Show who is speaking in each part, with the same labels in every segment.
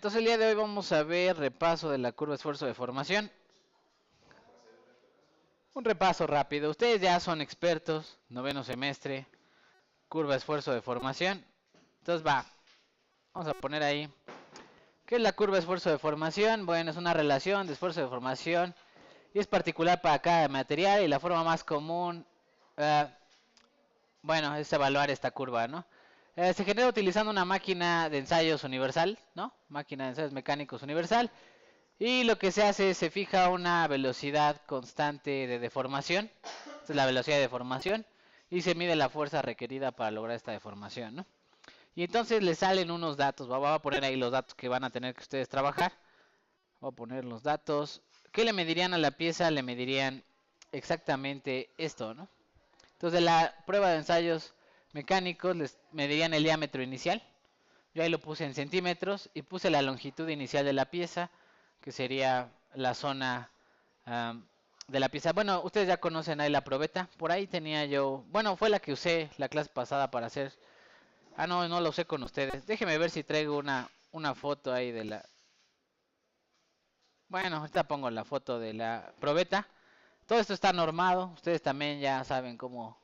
Speaker 1: Entonces el día de hoy vamos a ver repaso de la curva esfuerzo de formación. Un repaso rápido. Ustedes ya son expertos, noveno semestre, curva esfuerzo de formación. Entonces vamos a poner ahí. ¿Qué es la curva esfuerzo de formación? Bueno, es una relación de esfuerzo de formación y es particular para cada material y la forma más común, bueno, es evaluar esta curva, ¿no? Se genera utilizando una máquina de ensayos universal, ¿no? Máquina de ensayos mecánicos universal. Y lo que se hace es se fija una velocidad constante de deformación. Esta es la velocidad de deformación. Y se mide la fuerza requerida para lograr esta deformación, ¿no? Y entonces le salen unos datos. Voy a poner ahí los datos que van a tener que ustedes trabajar. Voy a poner los datos. ¿Qué le medirían a la pieza? Le medirían exactamente esto, ¿no? Entonces de la prueba de ensayos mecánicos les medirían el diámetro inicial. Yo ahí lo puse en centímetros y puse la longitud inicial de la pieza, que sería la zona de la pieza. Bueno, ustedes ya conocen ahí la probeta. Por ahí tenía yo, bueno, fue la que usé la clase pasada para hacer. No, no lo usé con ustedes. Déjenme ver si traigo una foto ahí de la. Bueno, ahorita pongo la foto de la probeta. Todo esto está normado. Ustedes también ya saben cómo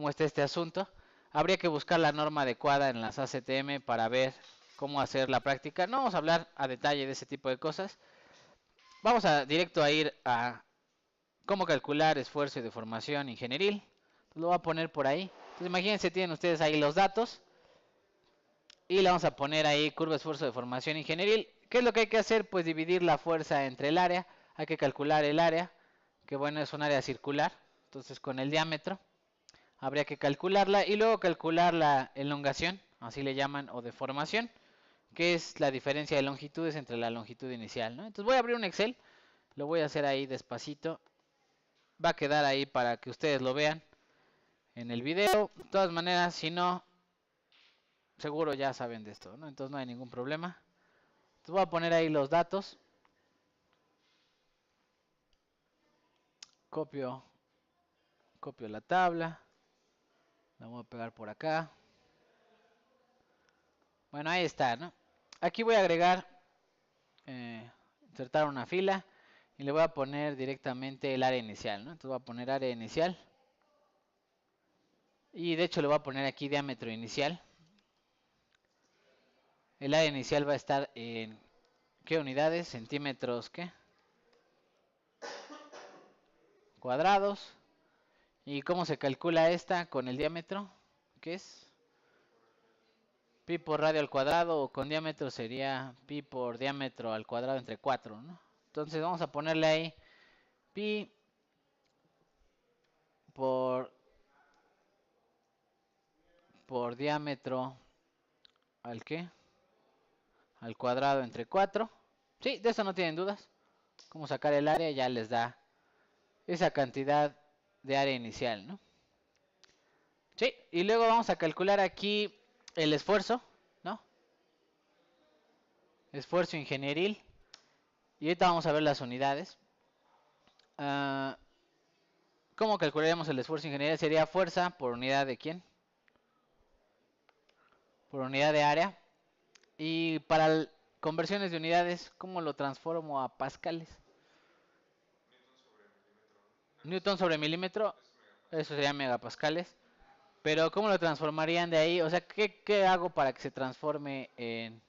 Speaker 1: está este asunto. Habría que buscar la norma adecuada en las ACTM para ver cómo hacer la práctica. No vamos a hablar a detalle de ese tipo de cosas. Vamos a directo a ir a cómo calcular esfuerzo y deformación ingenieril. Lo voy a poner por ahí. Entonces imagínense, tienen ustedes ahí los datos. Y le vamos a poner ahí curva esfuerzo de deformación ingenieril. ¿Qué es lo que hay que hacer? Pues dividir la fuerza entre el área. Hay que calcular el área, que bueno, es un área circular. Entonces con el diámetro habría que calcularla y luego calcular la elongación, así le llaman, o deformación, que es la diferencia de longitudes entre la longitud inicial, ¿no? Entonces voy a abrir un Excel, lo voy a hacer ahí despacito, va a quedar ahí para que ustedes lo vean en el video. De todas maneras, si no, seguro ya saben de esto, ¿no? Entonces no hay ningún problema. Entonces voy a poner ahí los datos, copio la tabla, la voy a pegar por acá. Bueno, ahí está, ¿no? Aquí voy a agregar, insertar una fila y le voy a poner directamente el área inicial, ¿no? Entonces voy a poner área inicial y de hecho le voy a poner aquí diámetro inicial. El área inicial va a estar en ¿qué unidades? Centímetros, ¿qué? Cuadrados. ¿Y cómo se calcula esta con el diámetro? ¿Qué es? Pi por radio al cuadrado, o con diámetro sería pi por diámetro al cuadrado entre 4, ¿no? Entonces vamos a ponerle ahí pi por diámetro al ¿qué? Al cuadrado entre 4. Sí, de eso no tienen dudas. Cómo sacar el área ya les da esa cantidad de área inicial, ¿no? Sí, y luego vamos a calcular aquí el esfuerzo, ¿no? Esfuerzo ingenieril. Y ahorita vamos a ver las unidades. ¿Cómo calcularíamos el esfuerzo ingenieril? Sería fuerza por unidad de ¿quién? Por unidad de área. Y para conversiones de unidades, ¿cómo lo transformo a pascales? Newton sobre milímetro. Eso sería megapascales. Pero ¿cómo lo transformarían de ahí? O sea, ¿qué hago para que se transforme en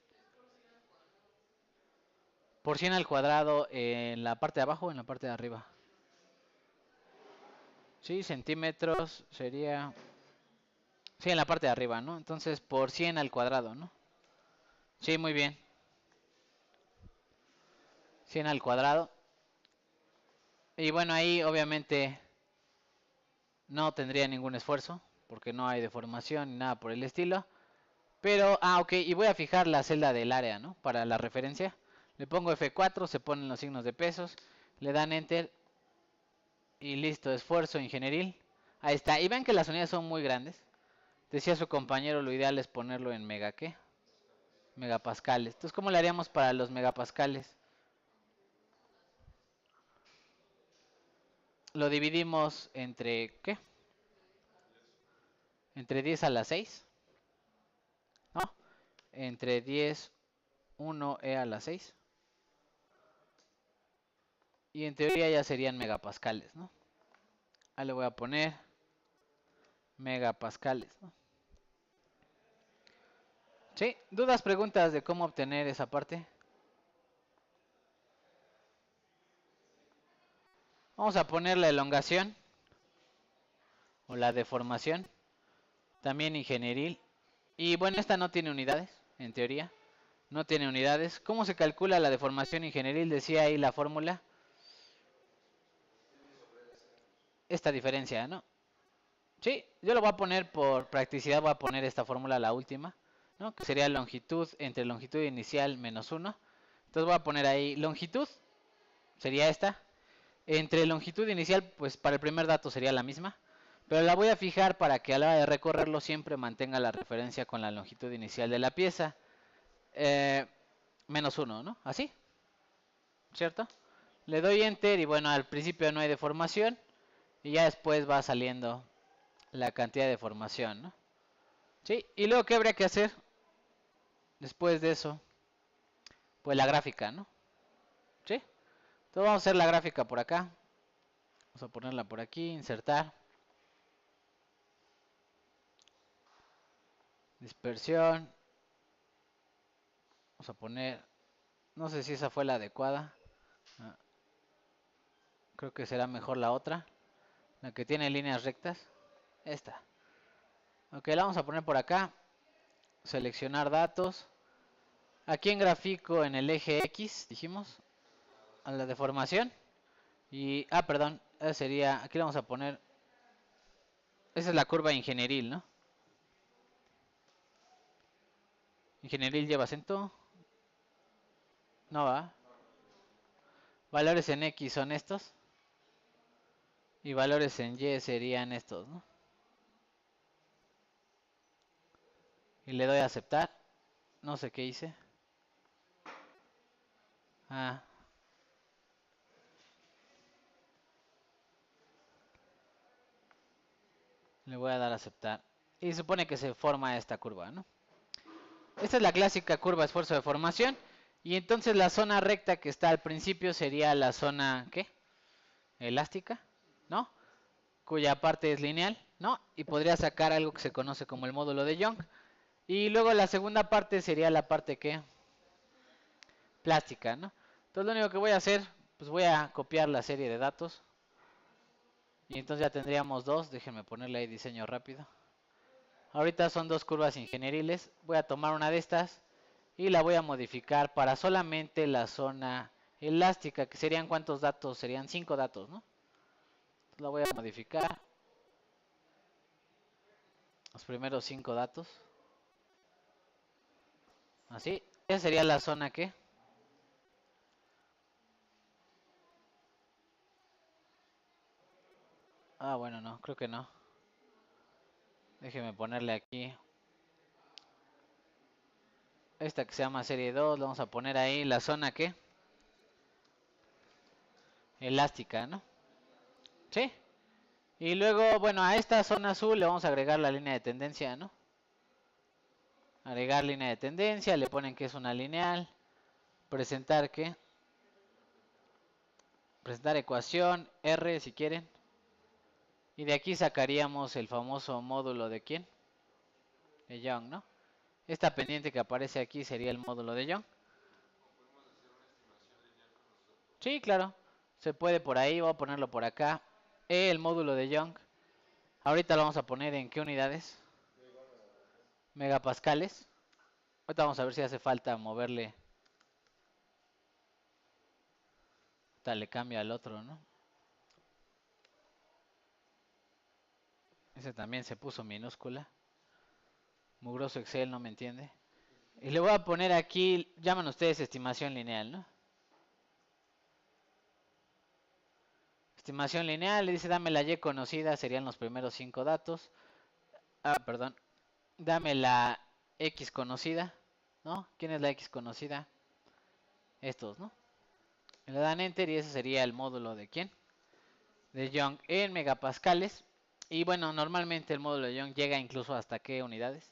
Speaker 1: por 100 al cuadrado en la parte de abajo o en la parte de arriba? Sí, centímetros sería. Sí, en la parte de arriba, ¿no? Entonces por 100 al cuadrado, ¿no? Sí, muy bien. 100 al cuadrado. Y bueno, ahí obviamente no tendría ningún esfuerzo, porque no hay deformación ni nada por el estilo. Pero, ok, y voy a fijar la celda del área, ¿no? Para la referencia. Le pongo F4, se ponen los signos de pesos, le dan Enter y listo, esfuerzo ingenieril. Ahí está, y ven que las unidades son muy grandes. Decía su compañero, lo ideal es ponerlo en mega, ¿qué? Megapascales. Entonces, ¿cómo le haríamos para los megapascales? Lo dividimos entre, ¿qué? Entre 10 a la 6, ¿no? Entre 10 1e a la 6. Y en teoría ya serían megapascales, ¿no? Ahí le voy a poner megapascales, ¿no? ¿Sí? ¿Dudas, preguntas de cómo obtener esa parte? Vamos a poner la elongación o la deformación, también ingenieril. Y bueno, esta no tiene unidades, en teoría. No tiene unidades. ¿Cómo se calcula la deformación ingenieril? Decía ahí la fórmula. Esta diferencia, ¿no? Sí, yo lo voy a poner por practicidad, voy a poner esta fórmula, la última, ¿no? Que sería longitud entre longitud inicial menos 1. Entonces voy a poner ahí longitud, sería esta. Entre longitud inicial, pues para el primer dato sería la misma. Pero la voy a fijar para que a la hora de recorrerlo siempre mantenga la referencia con la longitud inicial de la pieza. Menos 1, ¿no? Así, ¿cierto? Le doy enter y bueno, al principio no hay deformación. Y ya después va saliendo la cantidad de deformación, ¿no? Sí, y luego ¿qué habría que hacer? Después de eso, pues la gráfica, ¿no? Sí. Entonces vamos a hacer la gráfica por acá. Vamos a ponerla por aquí, insertar. Dispersión. Vamos a poner, no sé si esa fue la adecuada. Creo que será mejor la otra. La que tiene líneas rectas. Esta. Ok, la vamos a poner por acá. Seleccionar datos. Aquí en gráfico en el eje X, dijimos. A la deformación. Y, perdón, esa sería, aquí le vamos a poner, esa es la curva ingenieril, ¿no? Ingenieril lleva acento. No va. Valores en X son estos. Y valores en Y serían estos, ¿no? Y le doy a aceptar. No sé qué hice. Le voy a dar a aceptar. Y supone que se forma esta curva, ¿no? Esta es la clásica curva esfuerzo de formación. Y entonces la zona recta que está al principio sería la zona, ¿qué? Elástica, ¿no? Cuya parte es lineal, ¿no? Y podría sacar algo que se conoce como el módulo de Young. Y luego la segunda parte sería la parte que plástica, ¿no? Entonces lo único que voy a hacer, pues voy a copiar la serie de datos. Y entonces ya tendríamos dos. Déjenme ponerle ahí diseño rápido. Ahorita son dos curvas ingenieriles. Voy a tomar una de estas y la voy a modificar para solamente la zona elástica, que serían ¿cuántos datos? Serían 5 datos, ¿no? La voy a modificar. Los primeros 5 datos. Así. Esa sería la zona que. Bueno, no, creo que no. Déjeme ponerle aquí. Esta que se llama serie 2, le vamos a poner ahí la zona que. Elástica, ¿no? Sí. Y luego, bueno, a esta zona azul le vamos a agregar la línea de tendencia, ¿no? Agregar línea de tendencia, le ponen que es una lineal. Presentar qué. Presentar ecuación, R si quieren. Y de aquí sacaríamos el famoso módulo de ¿quién? De Young, ¿no? Esta pendiente que aparece aquí sería el módulo de Young. Sí, claro. Se puede por ahí, voy a ponerlo por acá. El módulo de Young. Ahorita lo vamos a poner en qué unidades. Megapascales. Ahorita vamos a ver si hace falta moverle. Ahorita le cambia al otro, ¿no? Ese también se puso minúscula. Mugroso Excel, no me entiende. Y le voy a poner aquí, llaman ustedes estimación lineal, ¿no? Estimación lineal, le dice dame la Y conocida, serían los primeros 5 datos. Perdón. Dame la X conocida, ¿no? ¿Quién es la X conocida? Estos, ¿no? Le dan enter y ese sería el módulo de ¿quién? De Young en megapascales. Y bueno, normalmente el módulo de Young llega incluso hasta ¿qué unidades?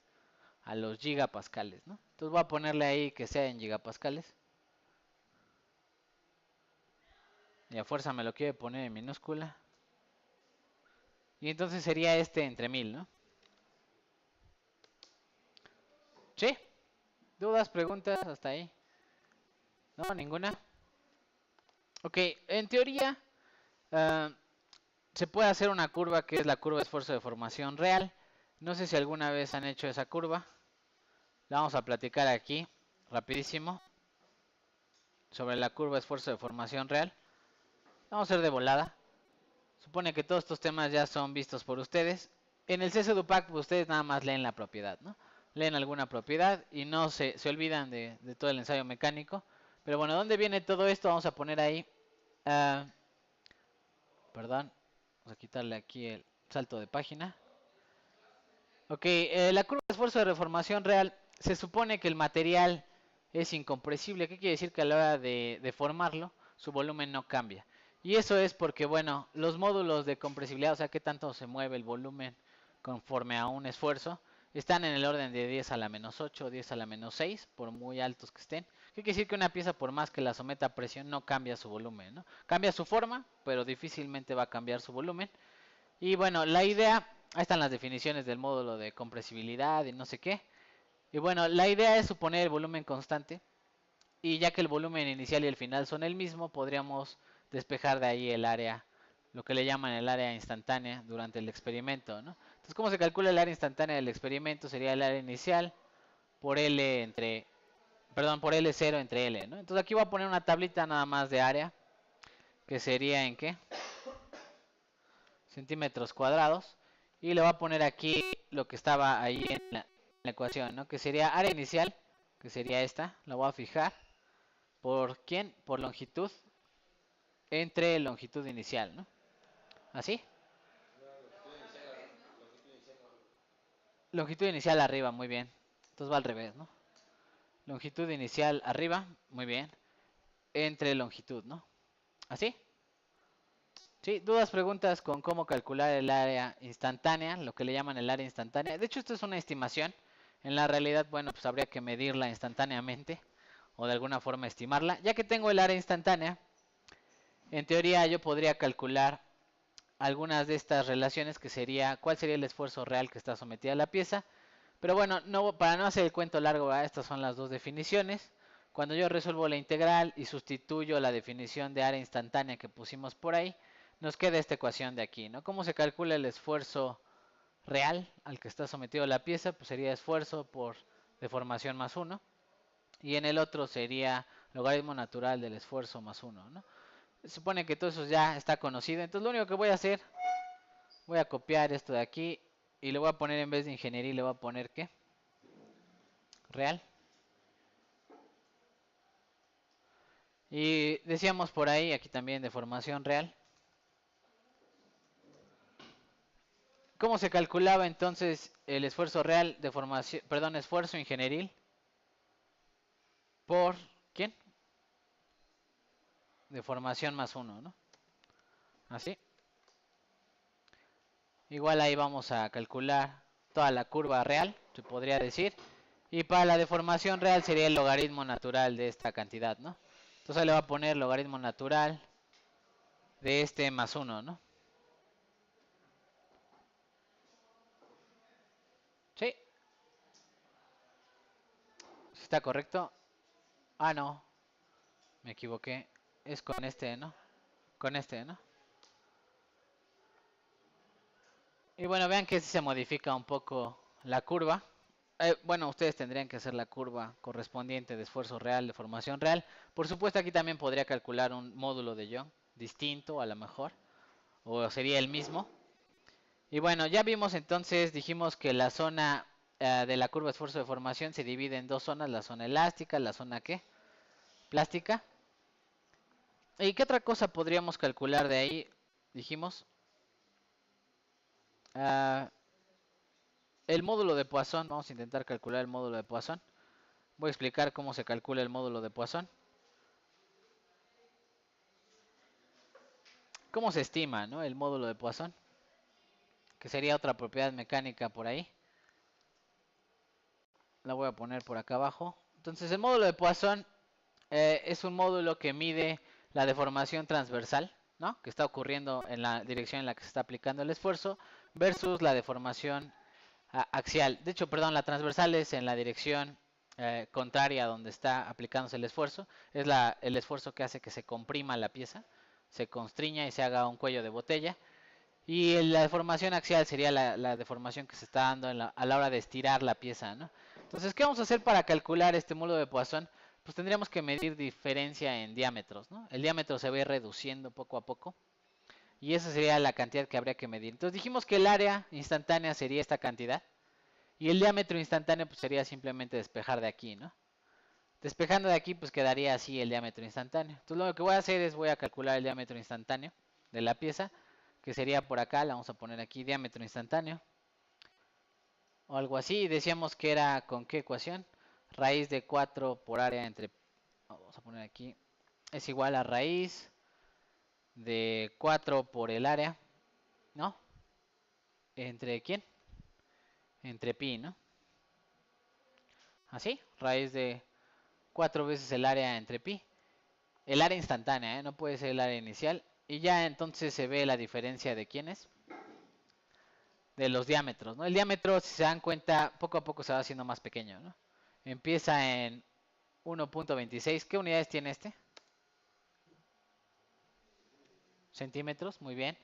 Speaker 1: a los gigapascales, ¿no? Entonces voy a ponerle ahí que sea en gigapascales. Y a fuerza me lo quiere poner en minúscula. Y entonces sería este entre 1000, ¿no? ¿Sí? ¿Dudas, preguntas hasta ahí? No, ninguna. Ok, en teoría se puede hacer una curva que es la curva de esfuerzo de formación real. No sé si alguna vez han hecho esa curva. La vamos a platicar aquí, rapidísimo, sobre la curva de esfuerzo de formación real. Vamos a hacer de volada. Supone que todos estos temas ya son vistos por ustedes. En el CSDUPAC pues, ustedes nada más leen la propiedad, ¿no? Leen alguna propiedad y no se olvidan de todo el ensayo mecánico. Pero bueno, ¿dónde viene todo esto? Vamos a poner ahí, perdón, vamos a quitarle aquí el salto de página. Ok, la curva de esfuerzo de reformación real, se supone que el material es incompresible. ¿Qué quiere decir? Que a la hora de formarlo, su volumen no cambia. Y eso es porque, bueno, los módulos de compresibilidad, o sea, qué tanto se mueve el volumen conforme a un esfuerzo, están en el orden de 10 a la menos 8 o 10 a la menos 6, por muy altos que estén. ¿Qué quiere decir? Que una pieza, por más que la someta a presión, no cambia su volumen, ¿no? Cambia su forma, pero difícilmente va a cambiar su volumen. Y bueno, la idea, ahí están las definiciones del módulo de compresibilidad y no sé qué. Y bueno, la idea es suponer el volumen constante. Y ya que el volumen inicial y el final son el mismo, podríamos despejar de ahí el área, lo que le llaman el área instantánea durante el experimento, ¿no? Entonces, ¿cómo se calcula el área instantánea del experimento? Sería el área inicial por L entre, perdón, por L0 entre L, ¿no? Entonces aquí voy a poner una tablita nada más de área, que sería en ¿qué? Centímetros cuadrados. Y le voy a poner aquí lo que estaba ahí en la ecuación, ¿no? Que sería área inicial, que sería esta, la voy a fijar. ¿Por quién? Por longitud entre longitud inicial, ¿no? ¿Así? Longitud inicial arriba, muy bien. Entonces va al revés, ¿no? Longitud inicial arriba, muy bien. Entre longitud, ¿no? ¿Así? Sí, dudas, preguntas con cómo calcular el área instantánea, lo que le llaman el área instantánea. De hecho, esto es una estimación. En la realidad, bueno, pues habría que medirla instantáneamente o de alguna forma estimarla. Ya que tengo el área instantánea, en teoría yo podría calcular algunas de estas relaciones, que sería cuál sería el esfuerzo real que está sometida a la pieza. Pero bueno, no, para no hacer el cuento largo, ¿verdad? Estas son las dos definiciones. Cuando yo resuelvo la integral y sustituyo la definición de área instantánea que pusimos por ahí, nos queda esta ecuación de aquí, ¿no? ¿Cómo se calcula el esfuerzo real al que está sometido la pieza? Pues sería esfuerzo por deformación más 1. Y en el otro sería logaritmo natural del esfuerzo más 1, ¿no? Se supone que todo eso ya está conocido. Entonces lo único que voy a hacer, voy a copiar esto de aquí y le voy a poner, en vez de ingeniería, le voy a poner ¿qué? Real. Y decíamos por ahí, aquí también deformación real. ¿Cómo se calculaba entonces el esfuerzo real de formación, perdón, esfuerzo ingenieril por quién? Deformación más 1, ¿no? Así. Igual ahí vamos a calcular toda la curva real, se podría decir. Y para la deformación real sería el logaritmo natural de esta cantidad, ¿no? Entonces le va a poner logaritmo natural de este más 1, ¿no? Sí. ¿Está correcto? Ah, no. Me equivoqué. Es con este, ¿no? Con este, ¿no? Y bueno, vean que se modifica un poco la curva. Bueno, ustedes tendrían que hacer la curva correspondiente de esfuerzo real, de formación real. Por supuesto, aquí también podría calcular un módulo de Young distinto a lo mejor, o sería el mismo. Y bueno, ya vimos entonces, dijimos que la zona de la curva de esfuerzo de formación se divide en dos zonas, la zona elástica, la zona ¿qué? Plástica. ¿Y qué otra cosa podríamos calcular de ahí? Dijimos, ah, el módulo de Poisson. Vamos a intentar calcular el módulo de Poisson. Voy a explicar cómo se calcula el módulo de Poisson. ¿Cómo se estima, no? El módulo de Poisson, que sería otra propiedad mecánica por ahí. La voy a poner por acá abajo. Entonces el módulo de Poisson es un módulo que mide la deformación transversal, ¿no? Que está ocurriendo en la dirección en la que se está aplicando el esfuerzo versus la deformación axial. De hecho, perdón, la transversal es en la dirección contraria a donde está aplicándose el esfuerzo. Es el esfuerzo que hace que se comprima la pieza, se constriña y se haga un cuello de botella. Y la deformación axial sería la deformación que se está dando a la hora de estirar la pieza, ¿no? Entonces, ¿qué vamos a hacer para calcular este módulo de Poisson? Pues tendríamos que medir diferencia en diámetros, ¿no? El diámetro se va a ir reduciendo poco a poco y esa sería la cantidad que habría que medir. Entonces dijimos que el área instantánea sería esta cantidad y el diámetro instantáneo pues sería simplemente despejar de aquí, ¿no? Despejando de aquí pues quedaría así el diámetro instantáneo. Entonces lo que voy a hacer es voy a calcular el diámetro instantáneo de la pieza, que sería por acá, la vamos a poner aquí, diámetro instantáneo o algo así. Y decíamos que era con qué ecuación, raíz de 4 por área entre, vamos a poner aquí, es igual a raíz de 4 por el área, ¿no? ¿Entre quién? Entre pi, ¿no? Así, raíz de 4 veces el área entre pi. El área instantánea, ¿eh? No puede ser el área inicial. Y ya entonces se ve la diferencia de quiénes. De los diámetros, ¿no? El diámetro, si se dan cuenta, poco a poco se va haciendo más pequeño, ¿no? Empieza en 1.26. ¿Qué unidades tiene este? Centímetros, muy bien.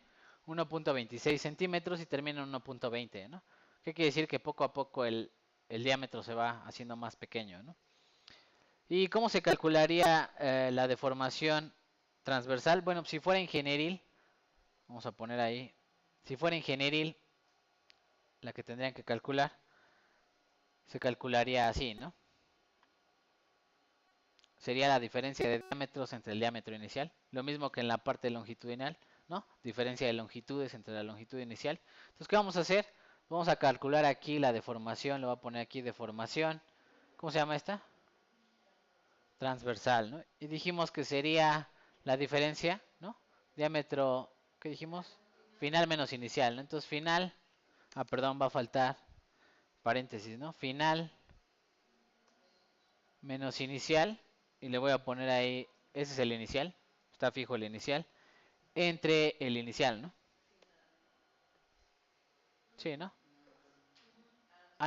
Speaker 1: 1.26 centímetros y termina en 1.20, ¿no? ¿Qué quiere decir? Que poco a poco el diámetro se va haciendo más pequeño, ¿no? ¿Y cómo se calcularía la deformación transversal? Bueno, si fuera ingenieril, vamos a poner ahí, si fuera ingenieril, la que tendrían que calcular, se calcularía así, ¿no? Sería la diferencia de diámetros entre el diámetro inicial, lo mismo que en la parte longitudinal, ¿no? Diferencia de longitudes entre la longitud inicial. Entonces, ¿qué vamos a hacer? Vamos a calcular aquí la deformación, le voy a poner aquí deformación, ¿cómo se llama esta? Transversal, ¿no? Y dijimos que sería la diferencia, ¿no? Diámetro, ¿qué dijimos? Final menos inicial, ¿no? Entonces, final, perdón, va a faltar paréntesis, ¿no? Final menos inicial, y le voy a poner ahí, ese es el inicial, está fijo el inicial, entre el inicial, ¿no? Sí, ¿no?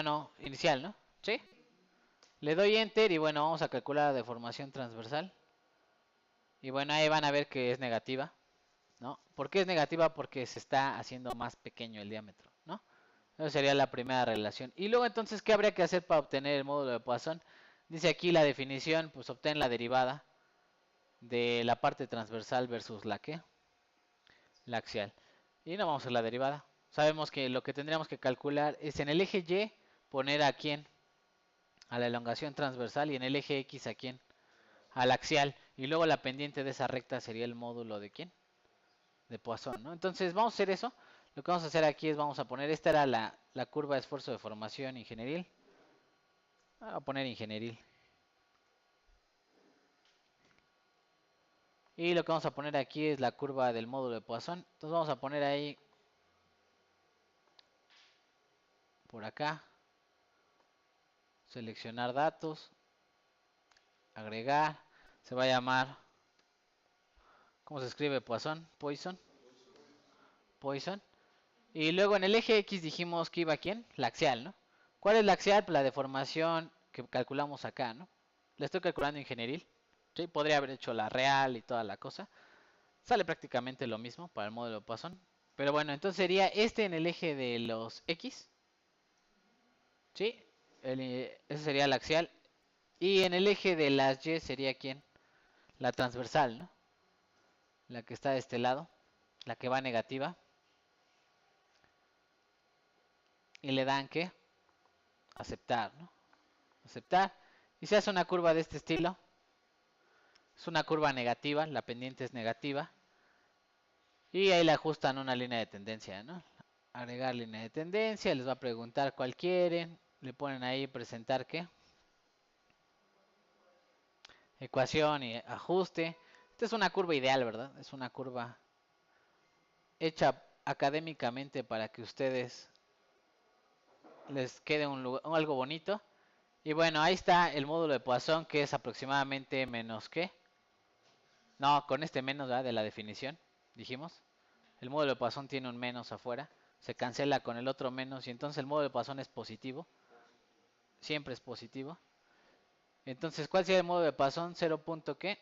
Speaker 1: No, inicial, ¿no? Sí. Le doy enter y bueno, vamos a calcular la deformación transversal. Y bueno, ahí van a ver que es negativa, ¿no? ¿Por qué es negativa? Porque se está haciendo más pequeño el diámetro, ¿no? Esa sería la primera relación. Y luego entonces, ¿qué habría que hacer para obtener el módulo de Poisson? Dice aquí la definición, pues obtén la derivada de la parte transversal versus la que, la axial. Y no vamos a hacer la derivada. Sabemos que lo que tendríamos que calcular es en el eje Y poner a quién, a la elongación transversal, y en el eje X a quién, al axial. Y luego la pendiente de esa recta sería el módulo de quién, de Poisson, ¿no? Entonces vamos a hacer eso. Lo que vamos a hacer aquí es vamos a poner, esta era la curva de esfuerzo de formación ingenieril. Voy a poner ingenieril. Y lo que vamos a poner aquí es la curva del módulo de Poisson. Entonces vamos a poner ahí, por acá, seleccionar datos, agregar, se va a llamar, ¿cómo se escribe Poisson? Poisson. Y luego en el eje X dijimos que iba quién, la axial, ¿no? ¿Cuál es la axial? Pues la deformación que calculamos acá, ¿no? La estoy calculando ingenieril. ¿Sí? Podría haber hecho la real y toda la cosa. Sale prácticamente lo mismo para el módulo de Poisson. Pero bueno, entonces sería este en el eje de los X. ¿Sí? Ese sería la axial. Y en el eje de las Y sería quién? La transversal, ¿no? La que está de este lado. La que va negativa. Y le dan ¿qué? Aceptar, ¿no? Aceptar. Y se hace una curva de este estilo. Es una curva negativa, la pendiente es negativa. Y ahí le ajustan una línea de tendencia, ¿no? Agregar línea de tendencia, les va a preguntar cuál quieren. Le ponen ahí presentar qué. Ecuación y ajuste. Esta es una curva ideal, ¿verdad? Es una curva hecha académicamente para que ustedes les quede algo bonito. Y bueno, ahí está el módulo de Poisson, que es aproximadamente menos ¿qué? No, con este menos, ¿verdad? De la definición, dijimos. El módulo de Poisson tiene un menos afuera. Se cancela con el otro menos y entonces el módulo de Poisson es positivo. Siempre es positivo. Entonces, ¿cuál sería el módulo de Poisson? 0. ¿Qué?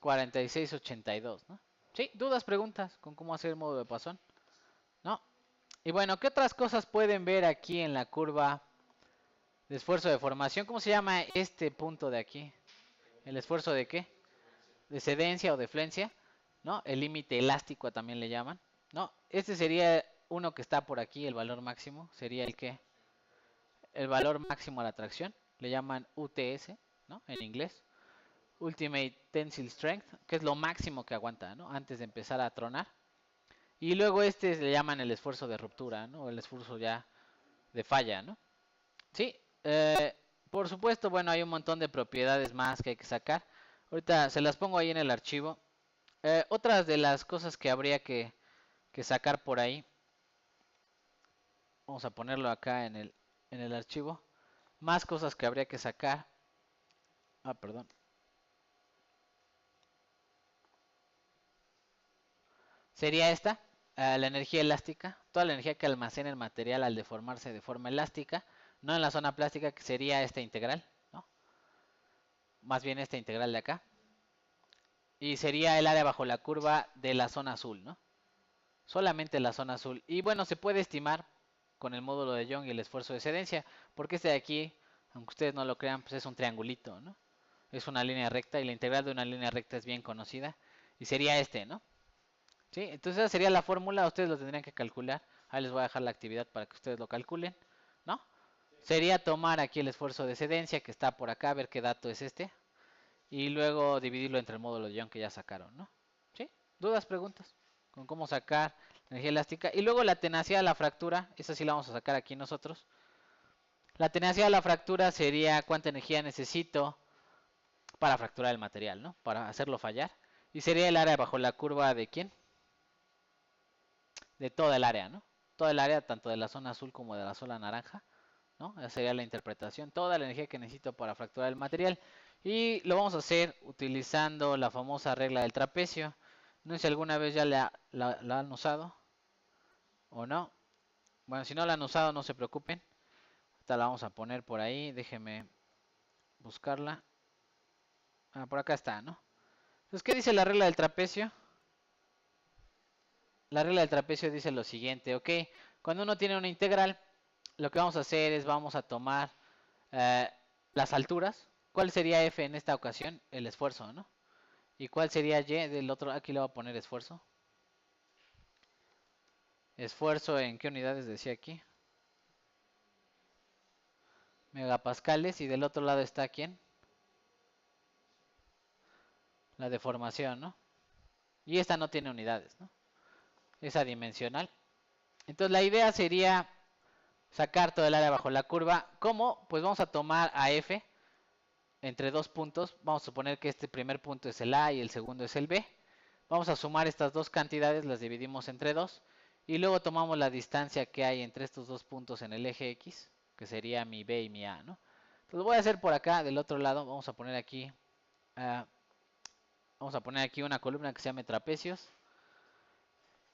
Speaker 1: 4682, ¿no? Sí, dudas, preguntas con cómo hacer el módulo de Poisson, ¿no? Y bueno, ¿qué otras cosas pueden ver aquí en la curva de esfuerzo de formación? ¿Cómo se llama este punto de aquí? ¿El esfuerzo de qué? De cedencia o de flencia, ¿no? El límite elástico también le llaman, ¿no? Este sería uno que está por aquí, el valor máximo, sería el que, el valor máximo a la tracción, le llaman UTS, ¿no? En inglés, Ultimate Tensile Strength, que es lo máximo que aguanta, ¿no? Antes de empezar a tronar. Y luego este le llaman el esfuerzo de ruptura, ¿no? El esfuerzo ya de falla, ¿no? Sí, por supuesto, bueno, hay un montón de propiedades más que hay que sacar. Ahorita se las pongo ahí en el archivo. Otras de las cosas que habría que sacar por ahí, vamos a ponerlo acá en el archivo. Más cosas que habría que sacar. Ah, perdón. Sería esta, la energía elástica, toda la energía que almacena el material al deformarse de forma elástica, no en la zona plástica, que sería esta integral, ¿no? Más bien esta integral de acá. Y sería el área bajo la curva de la zona azul, ¿no? Solamente la zona azul. Y bueno, se puede estimar con el módulo de Young y el esfuerzo de excedencia, porque este de aquí, aunque ustedes no lo crean, pues es un triangulito, ¿no? Es una línea recta y la integral de una línea recta es bien conocida. Y sería este, ¿no? ¿Sí? Entonces esa sería la fórmula, ustedes lo tendrían que calcular. Ahí les voy a dejar la actividad para que ustedes lo calculen, ¿no? Sería tomar aquí el esfuerzo de excedencia que está por acá, ver qué dato es este, y luego dividirlo entre el módulo de Young que ya sacaron, ¿no? ¿Sí? ¿Dudas, preguntas? Con cómo sacar energía elástica. Y luego la tenacidad de la fractura, esa sí la vamos a sacar aquí nosotros. La tenacidad de la fractura sería cuánta energía necesito para fracturar el material, ¿no? Para hacerlo fallar. Y sería el área bajo la curva de ¿quién? De toda el área, ¿no? Toda el área, tanto de la zona azul como de la zona naranja, ¿no? Esa sería la interpretación. Toda la energía que necesito para fracturar el material. Y lo vamos a hacer utilizando la famosa regla del trapecio. No sé si alguna vez ya la han usado o no. Bueno, si no la han usado, no se preocupen. Esta la vamos a poner por ahí. Déjenme buscarla. Ah, por acá está, ¿no? Entonces, ¿qué dice la regla del trapecio? La regla del trapecio dice lo siguiente, ok. Cuando uno tiene una integral, lo que vamos a hacer es vamos a tomar eh, las alturas. ¿Cuál sería F en esta ocasión? El esfuerzo, ¿no? ¿Y cuál sería Y del otro? Aquí le voy a poner esfuerzo. Esfuerzo en qué unidades decía aquí. Megapascales. Y del otro lado está ¿quién? La deformación, ¿no? Y esta no tiene unidades, ¿no? Es adimensional. Entonces la idea sería sacar todo el área bajo la curva. ¿Cómo? Pues vamos a tomar a F entre dos puntos. Vamos a suponer que este primer punto es el A y el segundo es el B. Vamos a sumar estas dos cantidades, las dividimos entre 2. Y luego tomamos la distancia que hay entre estos dos puntos en el eje X, que sería mi B y mi A, ¿no? Entonces lo voy a hacer por acá, del otro lado. Vamos a poner aquí, una columna que se llame trapecios.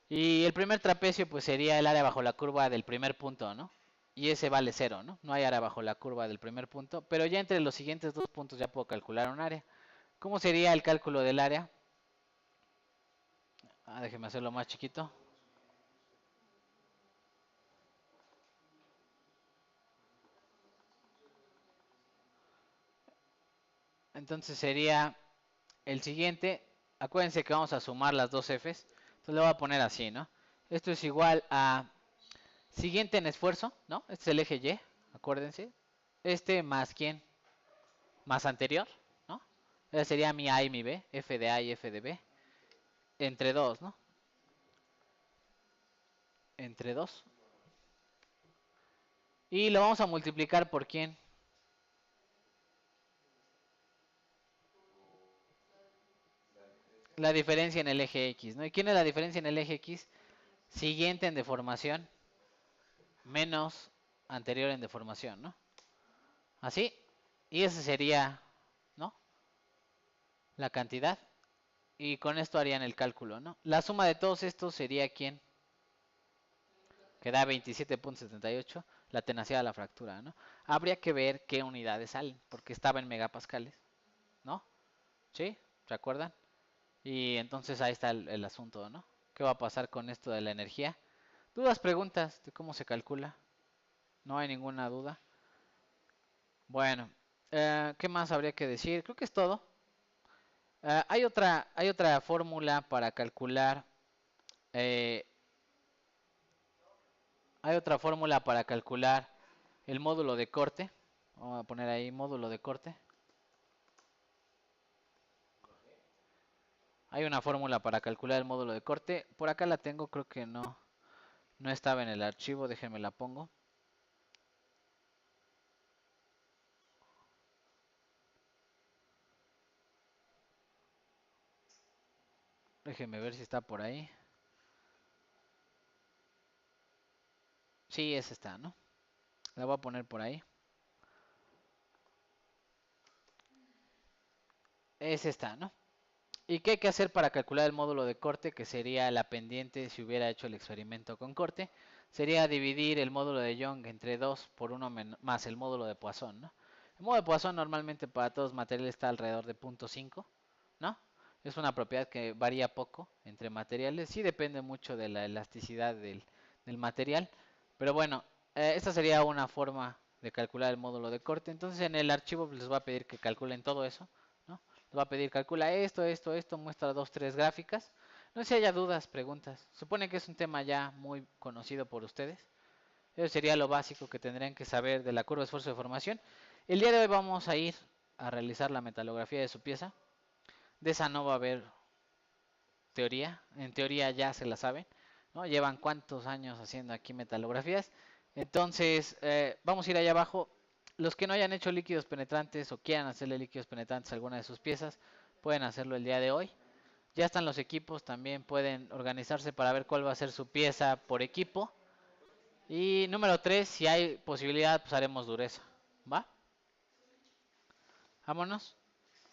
Speaker 1: Y el primer trapecio pues sería el área bajo la curva del primer punto, ¿no? Y ese vale 0, ¿no? No hay área bajo la curva del primer punto, pero ya entre los siguientes dos puntos ya puedo calcular un área. ¿Cómo sería el cálculo del área? Déjeme hacerlo más chiquito. Entonces sería el siguiente. Acuérdense que vamos a sumar las dos Fs. Entonces lo voy a poner así, ¿no? Esto es igual a siguiente en esfuerzo, ¿no? Este es el eje Y, acuérdense. Este más quién? Más anterior, ¿no? Ese sería mi A y mi B, F de A y F de B. Entre 2, ¿no? Entre 2. Y lo vamos a multiplicar por quién? La diferencia en el eje X, ¿no? ¿Y quién es la diferencia en el eje X? Siguiente en deformación menos anterior en deformación, ¿no? Así. Y ese sería, ¿no? La cantidad. Y con esto harían el cálculo, ¿no? La suma de todos estos sería ¿quién? Que da 27.78, la tenacidad de la fractura, ¿no? Habría que ver qué unidades salen, porque estaba en megapascales, ¿no? ¿Sí? ¿Recuerdan? Y entonces ahí está el asunto, ¿no? ¿Qué va a pasar con esto de la energía? ¿Dudas, preguntas de cómo se calcula? No hay ninguna duda. Bueno, ¿qué más habría que decir? Creo que es todo. Hay otra fórmula para calcular. eh, Hay otra fórmula para calcular el módulo de corte. Vamos a poner ahí módulo de corte. Hay una fórmula para calcular el módulo de corte. Por acá la tengo, creo que no estaba en el archivo. Déjenme la pongo. Déjenme ver si está por ahí. Sí, esa está, ¿no? La voy a poner por ahí. Es esta, ¿no? ¿Y qué hay que hacer para calcular el módulo de corte? Que sería la pendiente si hubiera hecho el experimento con corte. Sería dividir el módulo de Young entre 2 por 1 más el módulo de Poisson, ¿no? El módulo de Poisson normalmente para todos los materiales está alrededor de 0.5, ¿no? Es una propiedad que varía poco entre materiales. Sí depende mucho de la elasticidad del material. Pero bueno, esta sería una forma de calcular el módulo de corte. Entonces en el archivo les voy a pedir que calculen todo eso, ¿no? Les va a pedir calcula esto, muestra 2, 3 gráficas. No sé si haya dudas, preguntas. Supone que es un tema ya muy conocido por ustedes. Eso sería lo básico que tendrían que saber de la curva de esfuerzo de formación. El día de hoy vamos a ir a realizar la metalografía de su pieza. De esa no va a haber teoría. En teoría ya se la saben, ¿no? Llevan cuántos años haciendo aquí metalografías. Entonces, vamos a ir allá abajo. Los que no hayan hecho líquidos penetrantes o quieran hacerle líquidos penetrantes a alguna de sus piezas, pueden hacerlo el día de hoy. Ya están los equipos, también pueden organizarse para ver cuál va a ser su pieza por equipo. Y número 3, si hay posibilidad, pues haremos dureza. ¿Va? Vámonos.